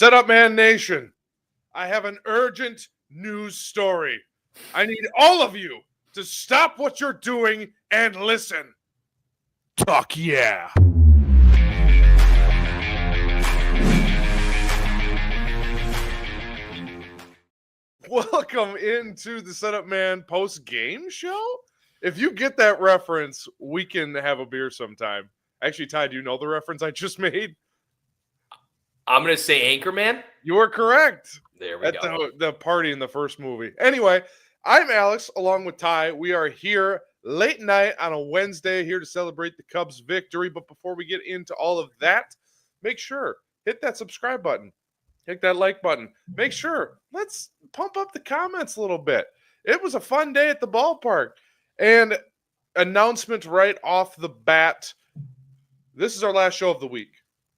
Set up, Man Nation. I have an urgent news story. I need all of you to stop what you're doing and listen. Talk yeah. Welcome into the Setup Man post-game show. If you get that reference, we can have a beer sometime. Actually, Ty, do you know the reference I just made? I'm going to say Anchorman. You are correct. There we go. At the party in the first movie. Anyway, I'm Alex, along with Ty. We are here late night on a Wednesday, here to celebrate the Cubs' victory. But before we get into all of that, make sure, hit that subscribe button. Hit that like button. Make sure, let's pump up the comments a little bit. It was a fun day at the ballpark. And announcement right off the bat, this is our last show of the week.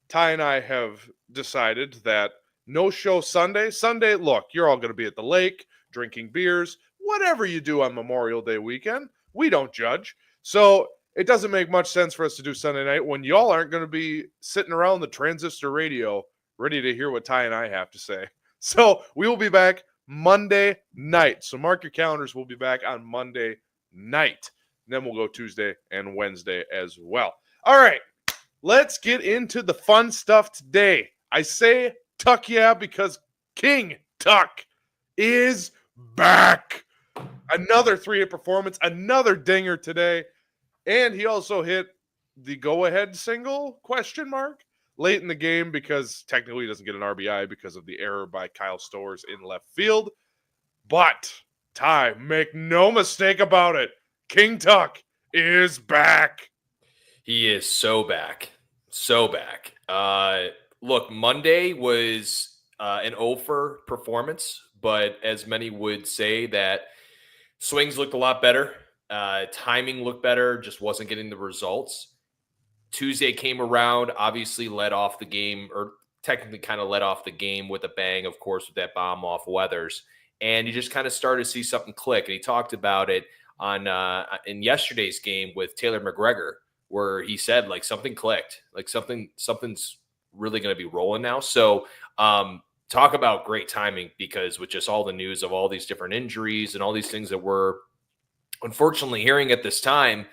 Ty and I have decided that no show Sunday. Sunday, look, you're all going to be at the lake, drinking beers, whatever you do on Memorial Day weekend. We don't judge. So it doesn't make much sense for us to do Sunday night when y'all aren't going to be sitting around the transistor radio ready to hear what Ty and I have to say. So we will be back Monday night. So mark your calendars. We'll be back on Monday night. And then we'll go Tuesday and Wednesday as well. All right. Let's get into the fun stuff today. I say Tuck yeah because King Tuck is back. Another 3-hit performance, another dinger today. And he also hit the go-ahead single, question mark, late in the game because technically he doesn't get an RBI because of the error by Kyle Stowers in left field. But, Ty, make no mistake about it, King Tuck is back. He is so back. So back. Look, Monday was an 0-for performance, but as many would say that swings looked a lot better. Timing looked better, just wasn't getting the results. Tuesday came around, obviously led off the game, or technically kind of led off the game with a bang, of course, with that bomb off Weathers. And you just kind of started to see something click. And he talked about it on in yesterday's game with Taylor McGregor, where he said, like, something clicked, like something's really going to be rolling now. So talk about great timing, because with just all the news of all these different injuries and all these things that we're unfortunately hearing at this time,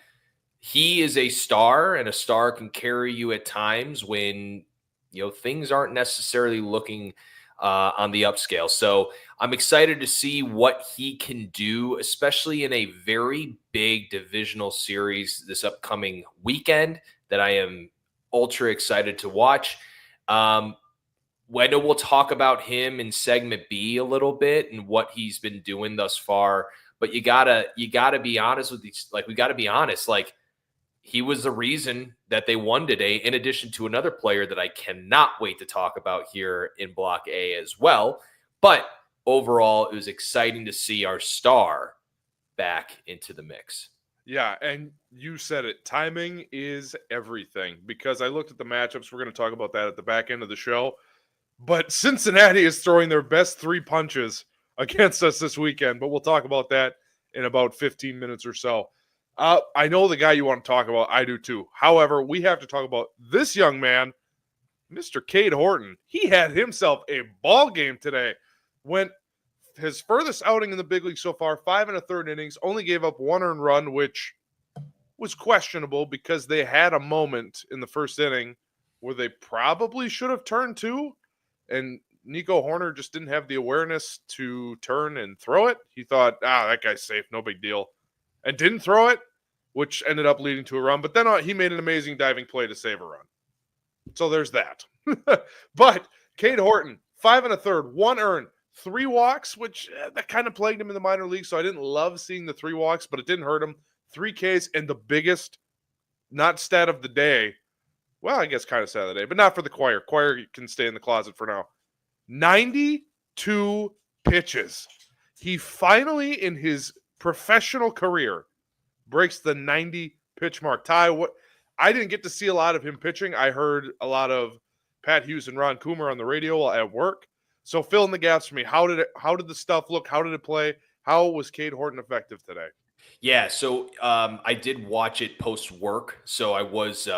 he is a star, and a star can carry you at times when, you know, things aren't necessarily looking on the upscale. So I'm excited to see what he can do, especially in a very big divisional series this upcoming weekend that I am ultra excited to watch. I know we'll talk about him in segment B a little bit and what he's been doing thus far, but you gotta be honest with these. Like, we gotta be honest. Like, he was the reason that they won today, in addition to another player that I cannot wait to talk about here in Block A as well. But overall, it was exciting to see our star back into the mix. Yeah, and you said it. Timing is everything, because I looked at the matchups. We're going to talk about that at the back end of the show. But Cincinnati is throwing their best 3 punches against us this weekend, but we'll talk about that in about 15 minutes or so. I know the guy you want to talk about. I do too. However, we have to talk about this young man, Mr. Cade Horton. He had himself a ball game today. Went his furthest outing in the big league so far, 5 1/3 innings, only gave up 1 earned run, which was questionable because they had a moment in the first inning where they probably should have turned 2, and Nico Horner just didn't have the awareness to turn and throw it. He thought, that guy's safe, no big deal, and didn't throw it, which ended up leading to a run. But then he made an amazing diving play to save a run. So there's that. But Cade Horton, 5 1/3, 1 earned, 3 walks, which that kind of plagued him in the minor league. So I didn't love seeing the 3 walks, but it didn't hurt him. 3 Ks, and the biggest, not stat of the day, well, I guess kind of stat of the day, but not for the choir. Choir can stay in the closet for now. 92 pitches. He finally, in his professional career, breaks the 90 pitch mark. Ty, I didn't get to see a lot of him pitching. I heard a lot of Pat Hughes and Ron Coomer on the radio while at work. So fill in the gaps for me. How did the stuff look? How did it play? How was Cade Horton effective today? Yeah, so I did watch it post work, so I was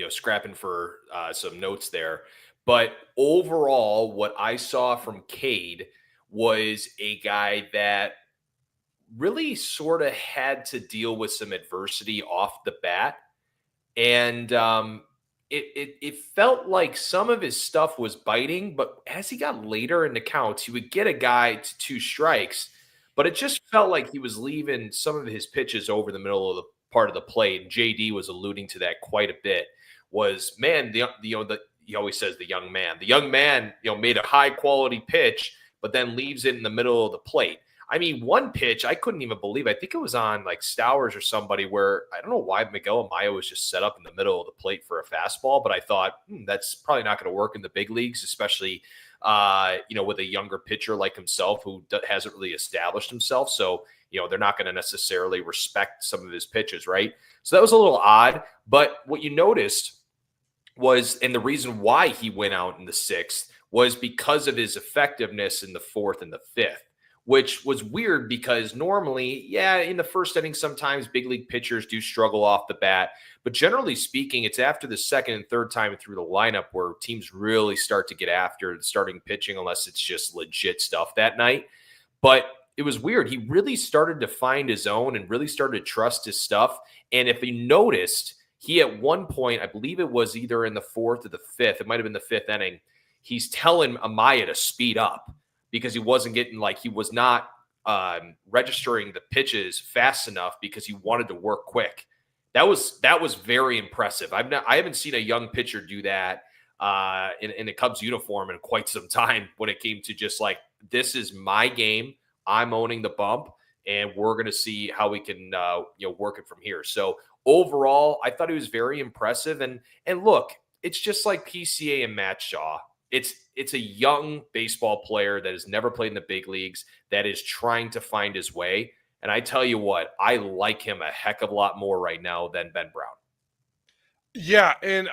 scrapping for some notes there. But overall, what I saw from Cade was a guy that really sort of had to deal with some adversity off the bat. And it felt like some of his stuff was biting, but as he got later in the counts, he would get a guy to 2 strikes, but it just felt like he was leaving some of his pitches over the middle of the part of the plate. And JD was alluding to that quite a bit. He always says the young man. The young man, made a high quality pitch, but then leaves it in the middle of the plate. I mean, one pitch I couldn't even believe. I think it was on like Stowers or somebody where I don't know why Miguel Amaya was just set up in the middle of the plate for a fastball, but I thought that's probably not going to work in the big leagues, especially with a younger pitcher like himself who hasn't really established himself. So they're not going to necessarily respect some of his pitches, right? So that was a little odd. But what you noticed was, and the reason why he went out in the 6th was because of his effectiveness in the 4th and the 5th. Which was weird because normally, in the first inning, sometimes big league pitchers do struggle off the bat. But generally speaking, it's after the 2nd and 3rd time through the lineup where teams really start to get after starting pitching, unless it's just legit stuff that night. But it was weird. He really started to find his own and really started to trust his stuff. And if you noticed, he at one point, I believe it was either in the 4th or the 5th, it might have been the 5th inning, he's telling Amaya to speed up, because he was not registering the pitches fast enough because he wanted to work quick. That was very impressive. I haven't seen a young pitcher do that in a Cubs uniform in quite some time when it came to just like, this is my game. I'm owning the bump, and we're going to see how we can work it from here. So overall, I thought he was very impressive. And look, it's just like PCA and Matt Shaw. It's a young baseball player that has never played in the big leagues that is trying to find his way. And I tell you what, I like him a heck of a lot more right now than Ben Brown. Yeah, and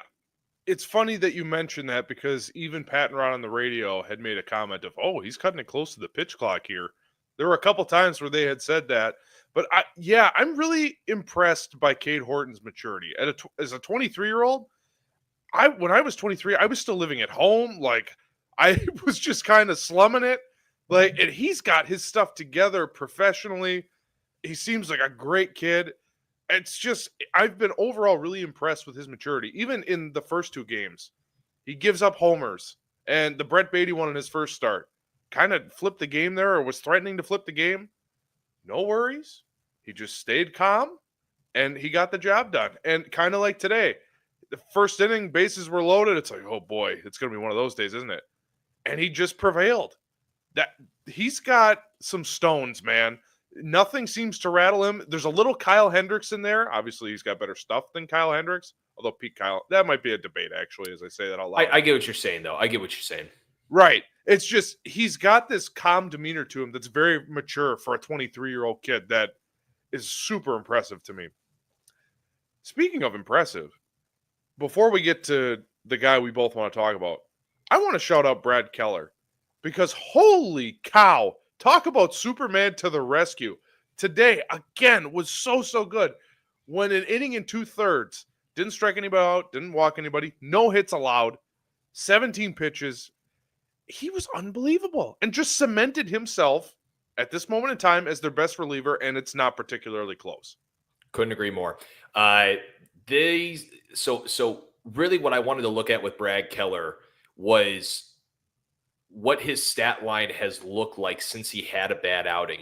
it's funny that you mentioned that because even Pat and Ron on the radio had made a comment of, he's cutting it close to the pitch clock here. There were a couple times where they had said that. But I'm really impressed by Cade Horton's maturity. As a 23-year-old, when I was 23, I was still living at home. Like, I was just kind of slumming it. Like, and he's got his stuff together professionally. He seems like a great kid. It's just, I've been overall really impressed with his maturity. Even in the first 2 games, he gives up homers. And the Brett Beatty one in his first start kind of flipped the game there, or was threatening to flip the game. No worries. He just stayed calm, and he got the job done. And kind of like today, the first inning, bases were loaded. It's like, oh boy, it's going to be one of those days, isn't it? And he just prevailed. That he's got some stones, man. Nothing seems to rattle him. There's a little Kyle Hendricks in there. Obviously, he's got better stuff than Kyle Hendricks. Although Pete Kyle, that might be a debate, actually, as I say that out loud. I get what you're saying, though. I get what you're saying. Right. It's just he's got this calm demeanor to him that's very mature for a 23-year-old kid that is super impressive to me. Speaking of impressive, before we get to the guy we both want to talk about, I want to shout out Brad Keller because holy cow, talk about Superman to the rescue. Today, again, was so good. When an inning in 2/3, didn't strike anybody out, didn't walk anybody, no hits allowed, 17 pitches. He was unbelievable and just cemented himself at this moment in time as their best reliever, and it's not particularly close. Couldn't agree more. So really what I wanted to look at with Brad Keller was what his stat line has looked like since he had a bad outing.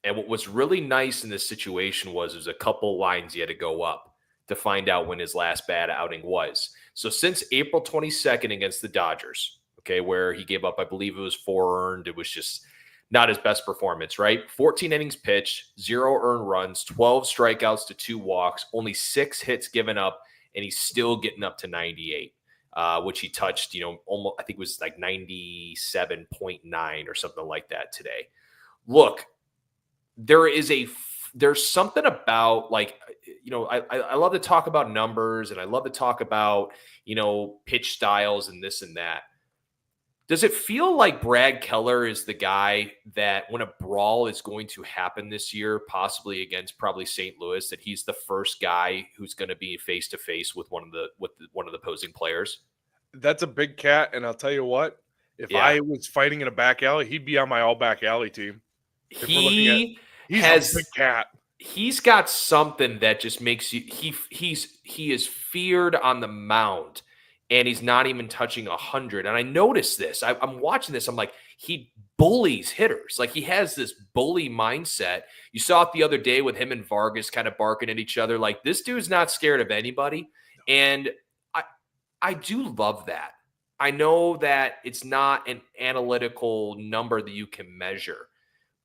And what was really nice in this situation was there's a couple lines he had to go up to find out when his last bad outing was. So since April 22nd against the Dodgers, okay, where he gave up, I believe it was 4 earned. It was just not his best performance, right? 14 innings pitched, 0 earned runs, 12 strikeouts to 2 walks, only 6 hits given up, and he's still getting up to 98. Which he touched, almost, I think it was like 97.9 or something like that today. Look, there's something about I love to talk about numbers and I love to talk about, pitch styles and this and that. Does it feel like Brad Keller is the guy that when a brawl is going to happen this year, possibly against probably St. Louis, that he's the first guy who's going to be face to face with one of the opposing players? That's a big cat, and I'll tell you what, if I was fighting in a back alley, he'd be on my all back alley team. He's a big cat. He's got something that just makes you he is feared on the mound. And he's not even touching 100. And I noticed this. I'm watching this. I'm like, he bullies hitters. Like, he has this bully mindset. You saw it the other day with him and Vargas kind of barking at each other. Like, this dude's not scared of anybody. And I do love that. I know that it's not an analytical number that you can measure,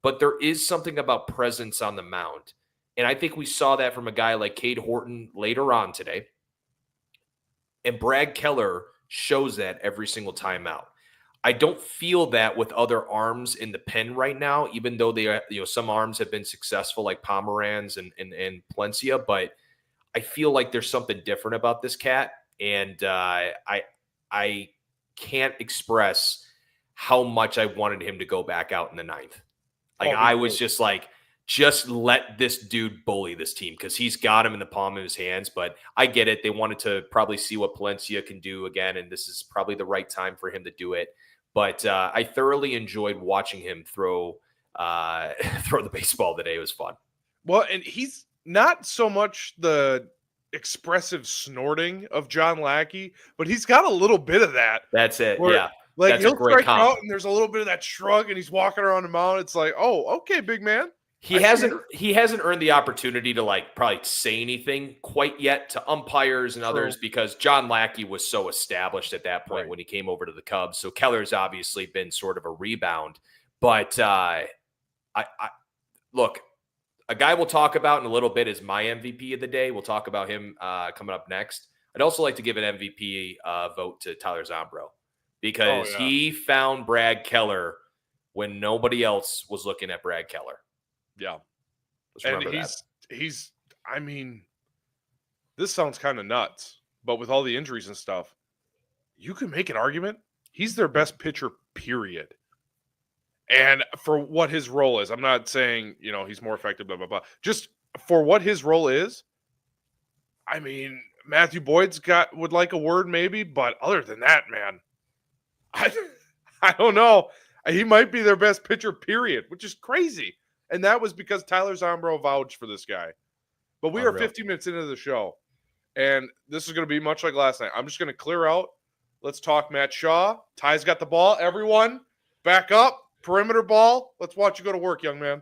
but there is something about presence on the mound. And I think we saw that from a guy like Cade Horton later on today. And Brad Keller shows that every single time out. I don't feel that with other arms in the pen right now, even though they are, some arms have been successful like Pomeranz and Palencia, but I feel like there's something different about this cat. And I can't express how much I wanted him to go back out in the 9th. I was just like, just let this dude bully this team because he's got him in the palm of his hands. But I get it. They wanted to probably see what Palencia can do again, and this is probably the right time for him to do it. But I thoroughly enjoyed watching him throw the baseball today. It was fun. Well, and he's not so much the expressive snorting of John Lackey, but he's got a little bit of that. That's it. Yeah. Like, he'll strike out, and there's a little bit of that shrug, and he's walking around the mound. It's like, oh, okay, big man. He hasn't earned the opportunity to probably say anything quite yet to umpires and others because John Lackey was so established at that point when he came over to the Cubs. So Keller's obviously been sort of a rebound. But I look, a guy we'll talk about in a little bit is my MVP of the day. We'll talk about him coming up next. I'd also like to give an MVP vote to Tyler Zombro because he found Brad Keller when nobody else was looking at Brad Keller. Yeah. And he's I mean, this sounds kind of nuts, but with all the injuries and stuff, you can make an argument. He's their best pitcher, period. And for what his role is, I'm not saying, he's more effective, blah, blah, blah. Just for what his role is, I mean, Matthew Boyd's would like a word maybe, but other than that, man, I don't know. He might be their best pitcher, period, which is crazy. And that was because Tyler Zombro vouched for this guy. But we are 50 minutes into the show, and this is going to be much like last night. I'm just going to clear out. Let's talk Matt Shaw. Ty's got the ball. Everyone, back up. Perimeter ball. Let's watch you go to work, young man.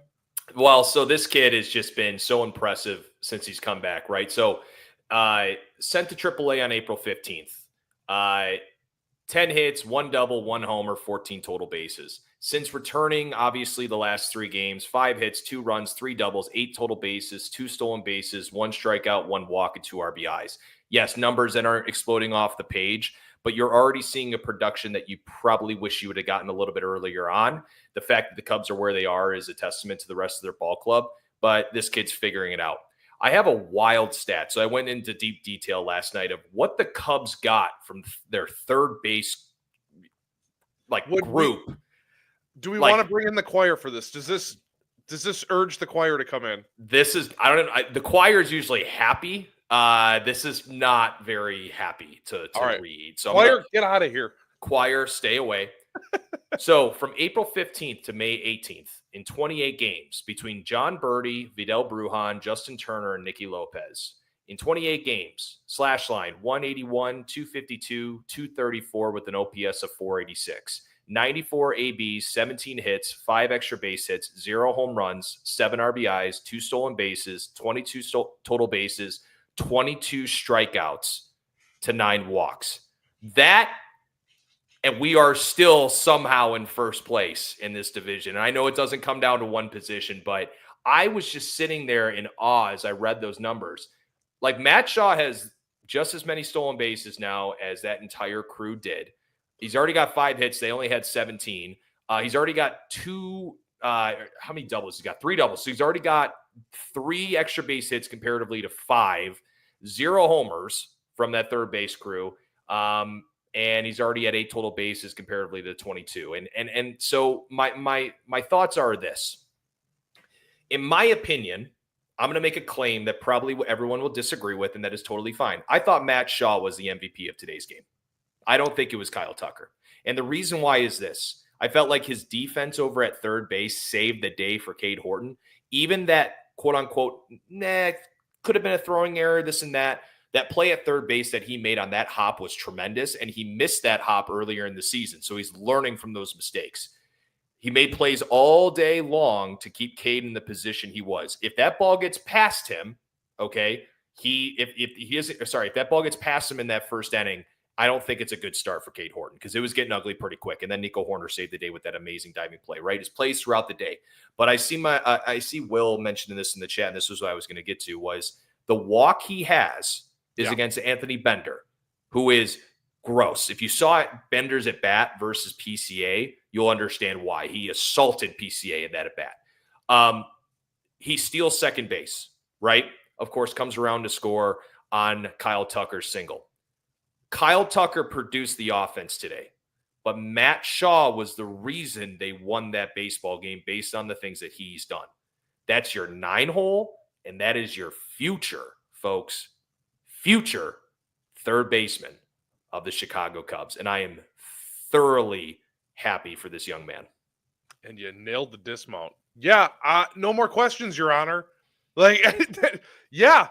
Well, so this kid has just been so impressive since he's come back, right? So sent to AAA on April 15th. 10 hits, 1 double, 1 homer, 14 total bases. Since returning, obviously, the last 3 games, 5 hits, 2 runs, 3 doubles, 8 total bases, 2 stolen bases, 1 strikeout, 1 walk, and 2 RBIs. Yes, numbers that aren't exploding off the page, but you're already seeing a production that you probably wish you would have gotten a little bit earlier on. The fact that the Cubs are where they are is a testament to the rest of their ball club, but this kid's figuring it out. I have a wild stat. So I went into deep detail last night of what the Cubs got from their third base group. Do we want to bring in the choir for this? Does this urge the choir to come in? This is, I don't know. The choir is usually happy. This is not very happy to read. So choir, get out of here. Choir, stay away. So from April 15th to May 18th, in 28 games between John Birdie, Vidal Brujan, Justin Turner, and Nicky Lopez. In 28 games, slash line 181, 252, 234 with an OPS of 486. 94 ABs, 17 hits, 5 extra base hits, 0 home runs, 7 RBIs, 2 stolen bases, 22 total bases, 22 strikeouts to 9 walks. That, and we are still somehow in first place in this division. And I know it doesn't come down to one position, but I was just sitting there in awe as I read those numbers. Like, Matt Shaw has just as many stolen bases now as that entire crew did. He's already got 5 hits. They only had 17. He's already got 2. How many doubles? He's got 3 doubles. So he's already got 3 extra base hits comparatively to 5. 0 homers from that third base crew. And he's already at 8 total bases comparatively to 22. And so my thoughts are this. In my opinion, I'm going to make a claim that probably everyone will disagree with, and that is totally fine. I thought Matt Shaw was the MVP of today's game. I don't think it was Kyle Tucker. And the reason why is this. I felt like his defense over at third base saved the day for Cade Horton. Even that quote-unquote, could have been a throwing error, this and that. That play at third base that he made on that hop was tremendous, and he missed that hop earlier in the season. So he's learning from those mistakes. He made plays all day long to keep Cade in the position he was. If that ball gets past him, okay, if that ball gets past him in that first inning, I don't think it's a good start for Cade Horton because it was getting ugly pretty quick. And then Nico Horner saved the day with that amazing diving play, right? His plays throughout the day. But I see Will mentioning this in the chat, and this was what I was going to get to, was the walk he has is against Anthony Bender, who is gross. If you saw Bender's at bat versus PCA, you'll understand why. He assaulted PCA in that at bat. He steals second base, right? Of course, comes around to score on Kyle Tucker's single. Kyle Tucker produced the offense today, but Matt Shaw was the reason they won that baseball game based on the things that he's done. That's your 9-hole, and that is your future, folks. Future third baseman of the Chicago Cubs. And I am thoroughly happy for this young man. And you nailed the dismount. Yeah, no more questions, Your Honor. Like, yeah,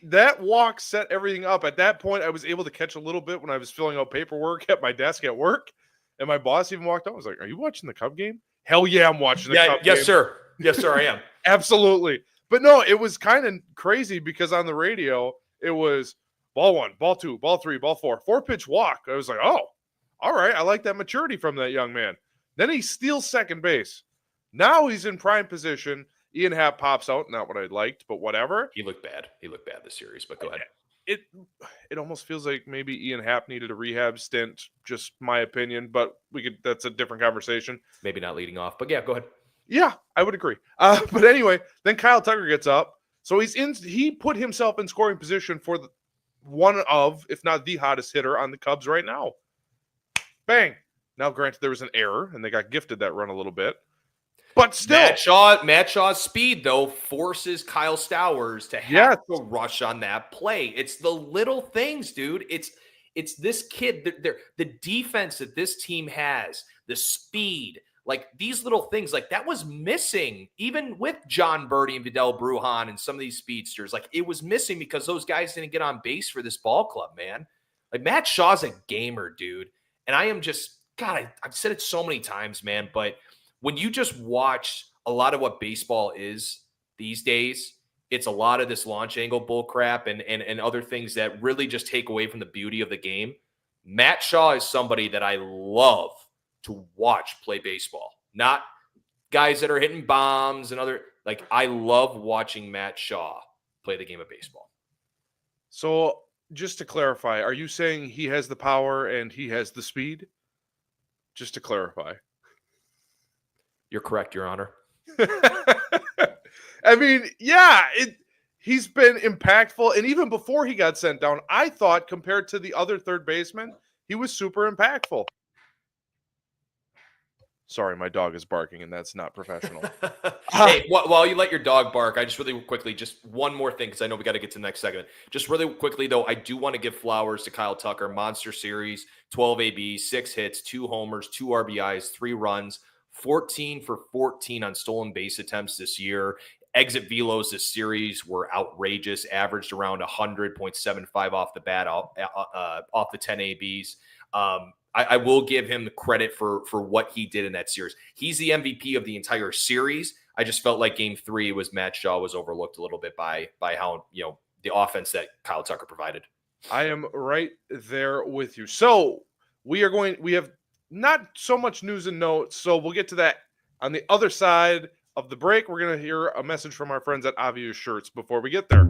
that walk set everything up. At that point, I was able to catch a little bit when I was filling out paperwork at my desk at work. And my boss even walked out. I was like, "Are you watching the Cub game?" Hell yeah, I'm watching the Cub game. Yes, sir. Yes, sir, I am. Absolutely. But no, it was kind of crazy because on the radio, it was ball 1, ball 2, ball 3, ball 4, 4-pitch walk. I was like, oh, all right. I like that maturity from that young man. Then he steals second base. Now he's in prime position. Ian Happ pops out. Not what I liked, but whatever. He looked bad. He looked bad this series, but go ahead. It almost feels like maybe Ian Happ needed a rehab stint, just my opinion, but that's a different conversation. Maybe not leading off, but yeah, go ahead. Yeah, I would agree. But anyway, then Kyle Tucker gets up. So he put himself in scoring position for one of, if not the hottest hitter on the Cubs right now. Bang. Now, granted, there was an error, and they got gifted that run a little bit. But still. Matt Shaw's speed, though, forces Kyle Stowers to have to rush on that play. It's the little things, dude. It's this kid, the defense that this team has, the speed, like these little things, like that was missing, even with John Birdie and Vidal Brujan and some of these speedsters. Like, it was missing because those guys didn't get on base for this ball club, man. Like, Matt Shaw's a gamer, dude. And I am just, God, I've said it so many times, man, but when you just watch a lot of what baseball is these days, it's a lot of this launch angle bull crap and other things that really just take away from the beauty of the game. Matt Shaw is somebody that I love to watch play baseball. Not guys that are hitting bombs and other, like, I love watching Matt Shaw play the game of baseball. So just to clarify, are you saying he has the power and he has the speed? Just to clarify. You're correct, Your Honor. I mean, yeah, he's been impactful. And even before he got sent down, I thought compared to the other third baseman, he was super impactful. Sorry, my dog is barking, and that's not professional. Hey, while you let your dog bark, I just really quickly, just one more thing, because I know we got to get to the next segment. Just really quickly, though, I do want to give flowers to Kyle Tucker. Monster series, 12 AB, 6 hits, 2 homers, 2 RBIs, 3 runs, 14 for 14 on stolen base attempts this year. Exit velos this series were outrageous, averaged around 100.75 off the bat, off the 10 ABs. I will give him the credit for what he did in that series. He's the MVP of the entire series. I just felt like Game 3 was Matt Shaw was overlooked a little bit by how the offense that Kyle Tucker provided. I am right there with you. So we have not so much news and notes, so we'll get to that on the other side of the break. We're going to hear a message from our friends at Obvious Shirts before we get there.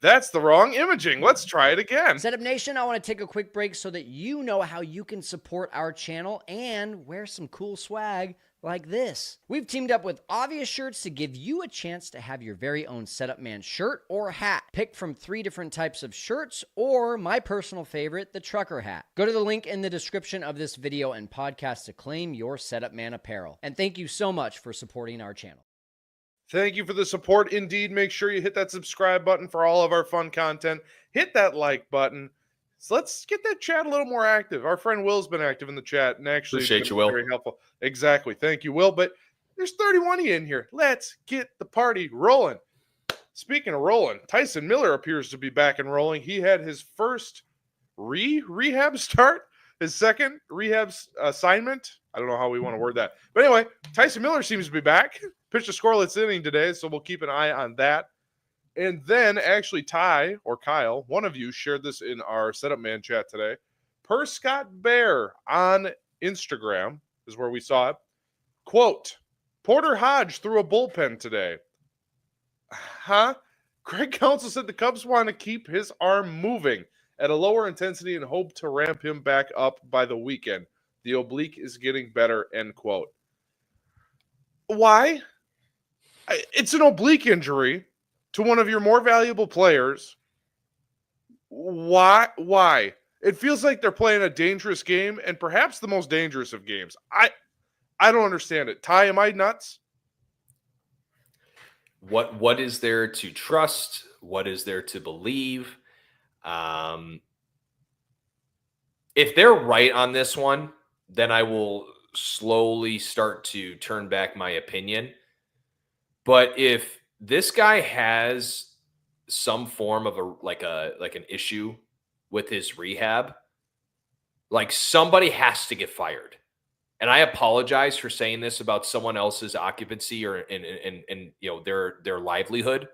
That's the wrong imaging. Let's try it again. Setup Nation, I want to take a quick break so that you know how you can support our channel and wear some cool swag like this. We've teamed up with Obvious Shirts to give you a chance to have your very own Setup Man shirt or hat. Pick from 3 different types of shirts or my personal favorite, the trucker hat. Go to the link in the description of this video and podcast to claim your Setup Man apparel. And thank you so much for supporting our channel. Thank you for the support. Indeed, make sure you hit that subscribe button for all of our fun content. Hit that like button. So let's get that chat a little more active. Our friend Will's been active in the chat and actually appreciate you, Will. Very helpful. Exactly. Thank you, Will. But there's 31 of you in here. Let's get the party rolling. Speaking of rolling, Tyson Miller appears to be back and rolling. He had his first rehab start, his second rehab assignment. I don't know how we want to word that. But anyway, Tyson Miller seems to be back. Pitched a scoreless inning today, so we'll keep an eye on that. And then actually Ty or Kyle, one of you shared this in our Setup Man chat today. Per Scott Bear on Instagram is where we saw it. Quote, Porter Hodge threw a bullpen today. Huh? Craig Counsell said the Cubs want to keep his arm moving at a lower intensity and hope to ramp him back up by the weekend. The oblique is getting better, end quote. Why? It's an oblique injury to one of your more valuable players. Why? It feels like they're playing a dangerous game and perhaps the most dangerous of games. I don't understand it. Ty, am I nuts? What is there to trust? What is there to believe? If they're right on this one, then I will slowly start to turn back my opinion. But if this guy has some form of an issue with his rehab, like somebody has to get fired. And I apologize for saying this about someone else's occupancy or in their livelihood.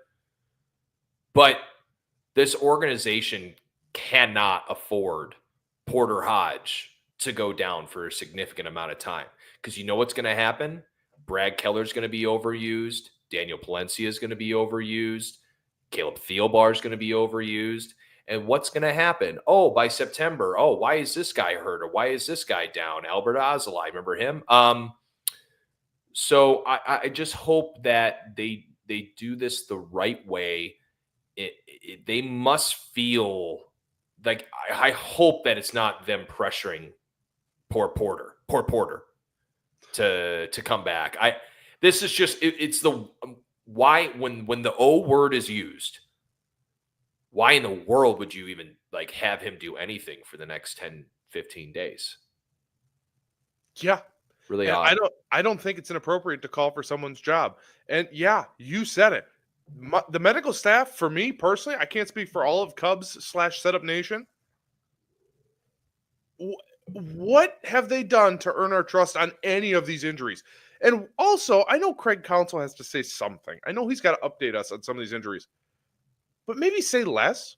But this organization cannot afford Porter Hodge to go down for a significant amount of time. Because you know what's going to happen? Brad Keller's going to be overused. Daniel Palencia is going to be overused. Caleb Thielbar is going to be overused. And what's going to happen? Oh, by September, why is this guy hurt? Or why is this guy down? Albert Ozzolai, remember him? So I just hope that they do this the right way. They must feel like I hope that it's not them pressuring poor Porter to come back. This is just it's the why when the O word is used. Why in the world would you even have him do anything for the next 10, 15 days? Yeah. Really odd. I don't think it's inappropriate to call for someone's job. And yeah, you said it. The medical staff, for me personally, I can't speak for all of Cubs/Setup Nation. What have they done to earn our trust on any of these injuries? And also, I know Craig Counsell has to say something. I know he's got to update us on some of these injuries. But maybe say less,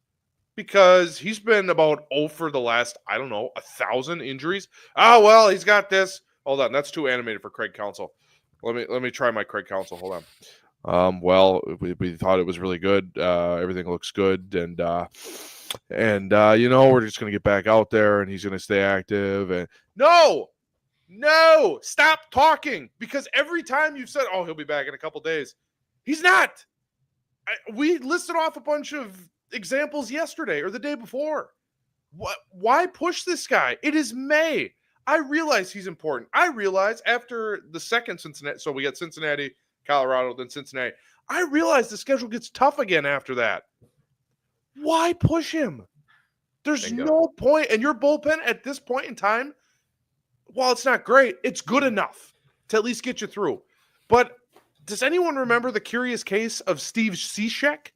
because he's been about for the last, 1,000 injuries. Oh, well, he's got this. Hold on, that's too animated for Craig Counsell. Let me try my Craig Counsell. Hold on. Well, we thought it was really good. Everything looks good, and we're just gonna get back out there, and he's gonna stay active. And no, stop talking, because every time you've said, he'll be back in a couple days, he's not. We listed off a bunch of examples yesterday or the day before. Why push this guy? It is May. I realize he's important. I realize after the second Cincinnati, so we got Cincinnati, Colorado, then Cincinnati. I realize the schedule gets tough again after that. Why push him? There's no point. And your bullpen at this point in time, while it's not great, it's good enough to at least get you through. But does anyone remember the curious case of Steve Cishek?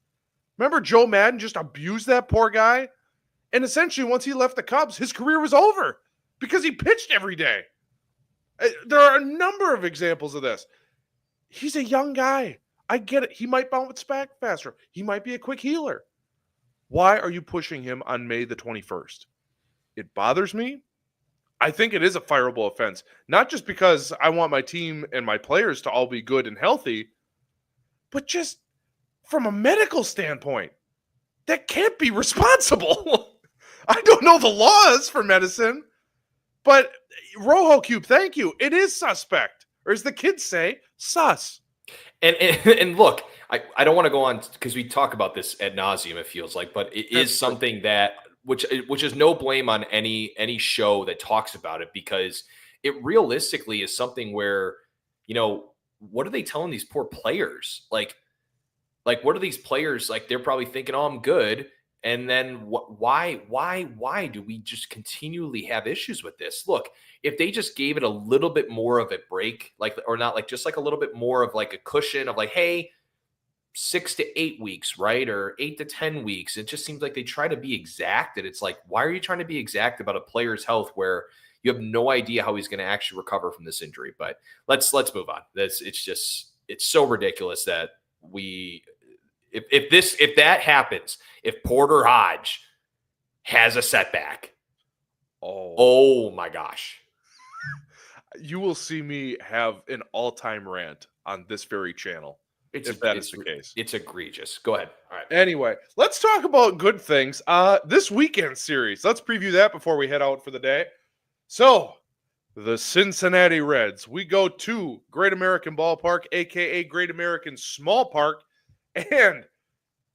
Remember Joe Madden just abused that poor guy? And essentially, once he left the Cubs, his career was over because he pitched every day. There are a number of examples of this. He's a young guy. I get it. He might bounce back faster. He might be a quick healer. Why are you pushing him on May the 21st? It bothers me. I think it is a fireable offense, not just because I want my team and my players to all be good and healthy, but just from a medical standpoint. That can't be responsible. I don't know the laws for medicine, but Rojo Cube, thank you. It is suspect, or as the kids say, sus. And look, I don't want to go on because we talk about this ad nauseum, it feels like, but it is something that which is no blame on any show that talks about it, because it realistically is something where, what are they telling these poor players? Like what are these players like? They're probably thinking, "Oh, I'm good," and then why do we just continually have issues with this? Look, if they just gave it a little bit more of a break, or not, just a little bit more of a cushion of hey, 6 to 8 weeks, right? Or 8 to 10 weeks. It just seems like they try to be exact. And it's why are you trying to be exact about a player's health where you have no idea how he's going to actually recover from this injury? But let's move on. It's so ridiculous that if that happens, if Porter Hodge has a setback, oh my gosh. You will see me have an all-time rant on this very channel. If that is the case. It's egregious. Go ahead. All right. Anyway, let's talk about good things. This weekend series. Let's preview that before we head out for the day. So, the Cincinnati Reds. We go to Great American Ballpark, a.k.a. Great American Small Park, and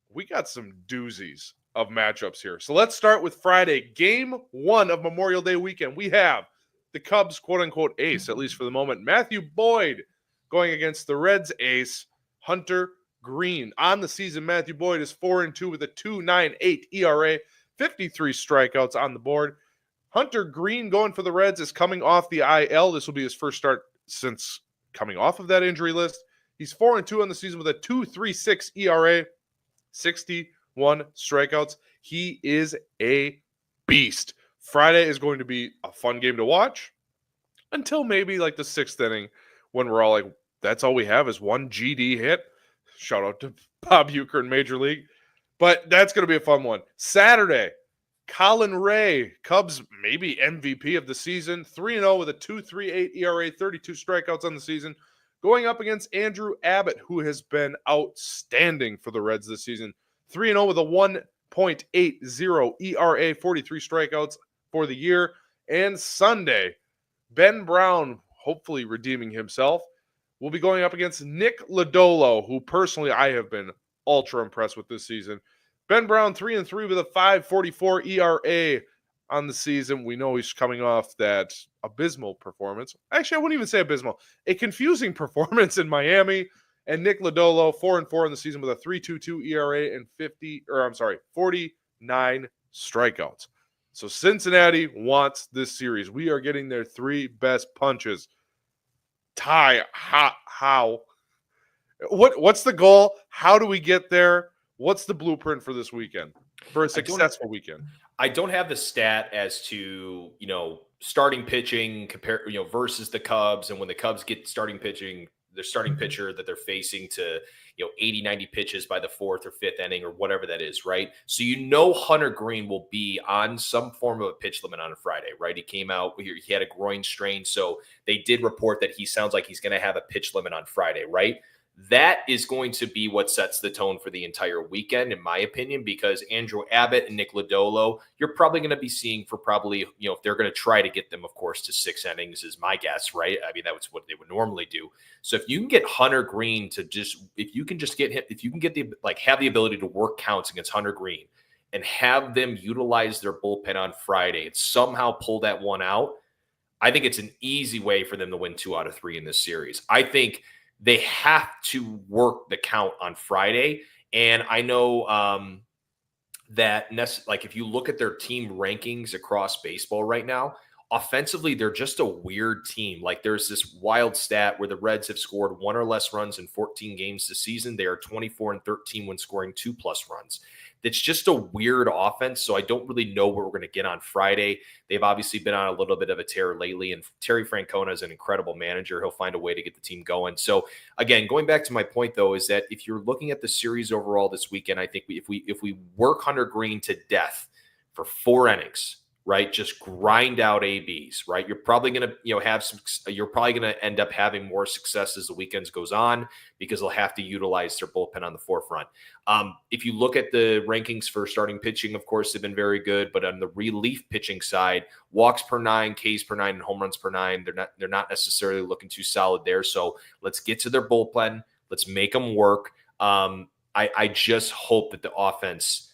we got some doozies of matchups here. So let's start with Friday, Game 1 of Memorial Day weekend. We have the Cubs, quote-unquote, ace, at least for the moment, Matthew Boyd, going against the Reds' ace, Hunter Green. On the season, Matthew Boyd is 4-2 with a 2.98 ERA, 53 strikeouts on the board. Hunter Green, going for the Reds, is coming off the IL. This will be his first start since coming off of that injury list. He's 4-2 on the season with a 2.36 ERA, 61 strikeouts. He is a beast. Friday is going to be a fun game to watch until maybe the 6th inning when we're all that's all we have is one GD hit. Shout out to Bob Uecker in Major League. But that's going to be a fun one. Saturday, Colin Ray, Cubs maybe MVP of the season, 3-0 with a 2.38 ERA, 32 strikeouts on the season, going up against Andrew Abbott, who has been outstanding for the Reds this season, 3-0 with a 1.80 ERA, 43 strikeouts for the year. And Sunday, Ben Brown, hopefully redeeming himself, will be going up against Nick Lodolo, who personally I have been ultra impressed with this season. Ben Brown, 3-3 with a 5.44 ERA on the season. We know he's coming off that abysmal performance. Actually, I wouldn't even say abysmal. A confusing performance in Miami. And Nick Lodolo, 4-4 in the season with a 3.22 ERA and 49 strikeouts. So Cincinnati wants this series. We are getting their 3 best punches. Ty, how? What's the goal? How do we get there? What's the blueprint for this weekend, for a successful weekend? I don't have the stat as to, starting pitching versus the Cubs. And when the Cubs get starting pitching, their starting pitcher that they're facing to, 80, 90 pitches by the 4th or 5th inning or whatever that is, right? So Hunter Green will be on some form of a pitch limit on a Friday, right? He came out, he had a groin strain, so they did report that he sounds like he's going to have a pitch limit on Friday, right? That is going to be what sets the tone for the entire weekend, in my opinion, because Andrew Abbott and Nick Lodolo, you're probably going to be seeing for probably, if they're going to try to get them, of course, to 6 innings is my guess, right? I mean, that's what they would normally do. So if you can get Hunter Green to if you can get the, have the ability to work counts against Hunter Green and have them utilize their bullpen on Friday and somehow pull that one out, I think it's an easy way for them to win 2 out of 3 in this series. I think they have to work the count on Friday. And I know that if you look at their team rankings across baseball right now, offensively, they're just a weird team. There's this wild stat where the Reds have scored 1 or less runs in 14 games this season. They are 24-13 when scoring 2+ runs. that's just a weird offense. So I don't really know what we're going to get on Friday. They've obviously been on a little bit of a tear lately, and Terry Francona is an incredible manager. He'll find a way to get the team going. So again, going back to my point though, is that if you're looking at the series overall this weekend, I think if we work Hunter Green to death for 4 innings, right? Just grind out ABs, right? You're probably going to, you're probably going to end up having more success as the weekends goes on because they'll have to utilize their bullpen on the forefront. If you look at the rankings for starting pitching, of course, they've been very good, but on the relief pitching side, walks per 9, Ks per 9, and home runs per 9, they're not necessarily looking too solid there. So let's get to their bullpen. Let's make them work. I just hope that the offense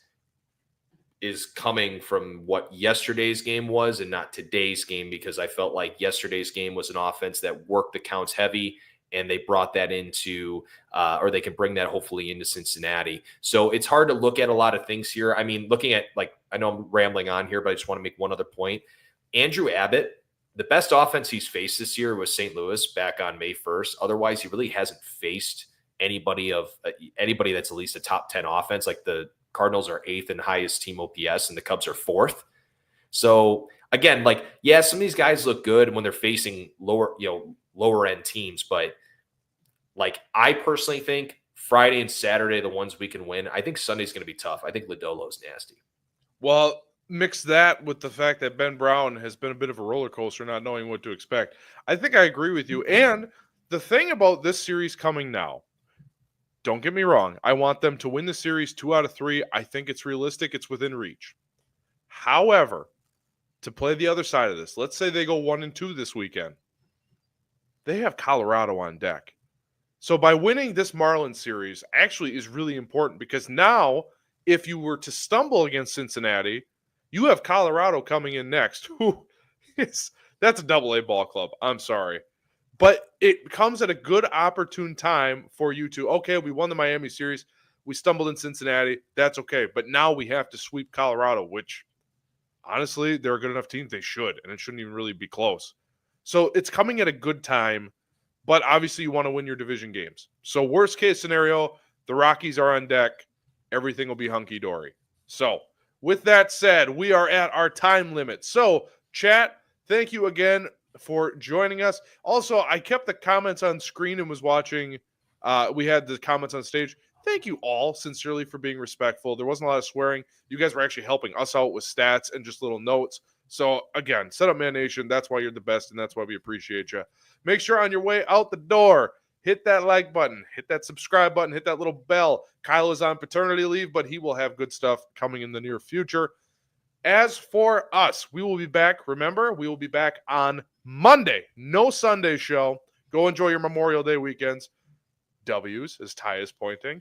is coming from what yesterday's game was and not today's game, because I felt like yesterday's game was an offense that worked the counts heavy, and they brought that into, or they can bring that hopefully into Cincinnati. So it's hard to look at a lot of things here. I mean, looking at, like, I know I'm rambling on here, but I just want to make one other point. Andrew Abbott, the best offense he's faced this year was St. Louis back on May 1st. Otherwise, he really hasn't faced anybody that's at least a top 10 offense. Like the Cardinals are 8th and highest team OPS, and the Cubs are 4th. So again, like, yeah, some of these guys look good when they're facing lower end teams, but like, I personally think Friday and Saturday, the ones we can win. I think Sunday's going to be tough. I think Lodolo's nasty. Well, mix that with the fact that Ben Brown has been a bit of a roller coaster, not knowing what to expect. I think I agree with you. And the thing about this series coming now, don't get me wrong, I want them to win the series 2 out of 3. I think it's realistic. It's within reach. However, to play the other side of this, let's say they go 1-2 this weekend. They have Colorado on deck. So by winning this Marlins series actually is really important, because now if you were to stumble against Cincinnati, you have Colorado coming in next. That's a double-A ball club. I'm sorry. But it comes at a good opportune time for you to, okay, we won the Miami series. We stumbled in Cincinnati. That's okay. But now we have to sweep Colorado, which honestly, they're a good enough team. They should, and it shouldn't even really be close. So it's coming at a good time, but obviously you want to win your division games. So worst case scenario, the Rockies are on deck. Everything will be hunky-dory. So with that said, we are at our time limit. So chat, thank you again for joining us. Also, I kept the comments on screen and was watching. We had the comments on stage. Thank you all sincerely for being respectful. There wasn't a lot of swearing. You guys were actually helping us out with stats and just little notes. So again, Set Up Man Nation, that's why you're the best, and that's why we appreciate you. Make sure on your way out the door, hit that like button, hit that subscribe button, hit that little bell. Kyle is on paternity leave, but he will have good stuff coming in the near future. As for us, we will be back. Remember, we will be back on Monday. No Sunday show. Go enjoy your Memorial Day weekends. W's, as Ty is pointing.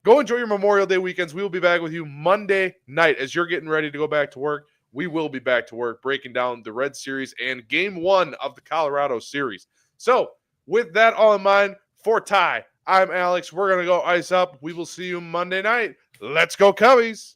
Go enjoy your Memorial Day weekends. We will be back with you Monday night. As you're getting ready to go back to work, we will be back to work breaking down the Red Series and Game 1 of the Colorado Series. So, with that all in mind, for Ty, I'm Alex. We're going to go ice up. We will see you Monday night. Let's go, Cubbies.